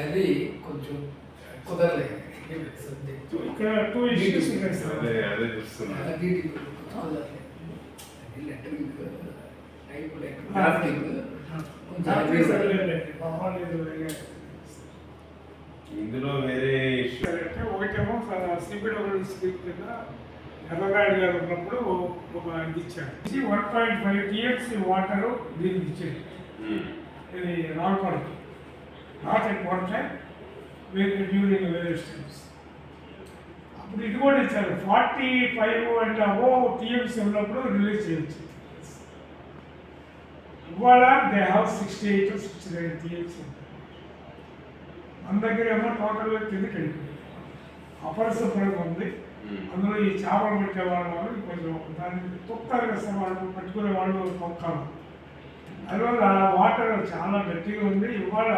అది కొంచెం కుదరలేదు. ఇక్కడ 2 ఇష్యూస్ ఉన్నాయి సార్. అదే చూస్తున్నా. లెటరింగ్ టైప్ ఇందులో వేరే ఇష్యూ ఒకటేమో సిబిడబ్ల్యూ స్కీమ్ కింద ఎర్రగాడి గారు ఉన్నప్పుడు ఒక ఇది ఇచ్చాడు. 1.5 టీఎంసీ వాటర్ దీనికి ఇచ్చేది. ఇది రాల్పాడుకి not at one time during various times. అప్పుడు ఇది కూడా ఇచ్చారు 45 అండ్ అబోవ్ టీఎంసీ ఉన్నప్పుడు రిలీజ్ చేయొచ్చు. ఇవాళ దే హ్యావ్ 68 to 69 టీఎంసీ. మన దగ్గర ఏమో టోటల్ కిందకి వెళ్ళిపోయింది. అపరిశుభ్రంగా ఉంది. అందులో ఈ చేపలు పెట్టే వాళ్ళు కొంచెం దాన్ని తొక్కారు కదా వాళ్ళు పట్టుకునే వాళ్ళు తొక్కాలి. అందువల్ల వాటర్ చాలా గట్టిగా ఉంది. ఇవాళ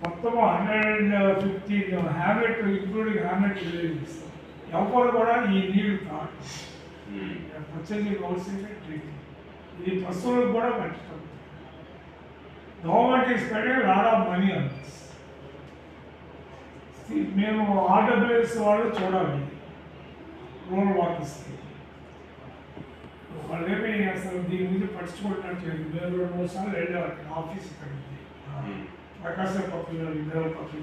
మొత్తం 115 హ్యాబిట్ ఇంక్లూడింగ్ హ్యాబిట్ విలేజెస్ ఎవరు కూడా ఈ నీళ్ళు కాదు పర్చేజింగ్ హౌసింగ్ ట్రీట్మెంట్ ఇది పశువులకు కూడా పట్టడం. Government is spending lot of money on this. మేము ఆర్డబ్ల్యూఎస్ వాళ్ళు చూడాలి రూరల్ వాటర్స్కి. వాళ్ళు ఏమి అసలు దీని మీద పట్టించుకుంటున్నట్టు లేదు. మేము 2-3 సార్లు వెళ్ళేవాళ్ళకి ఆఫీస్ ఇక్కడ ప్రకాశం పక్కన పక్కన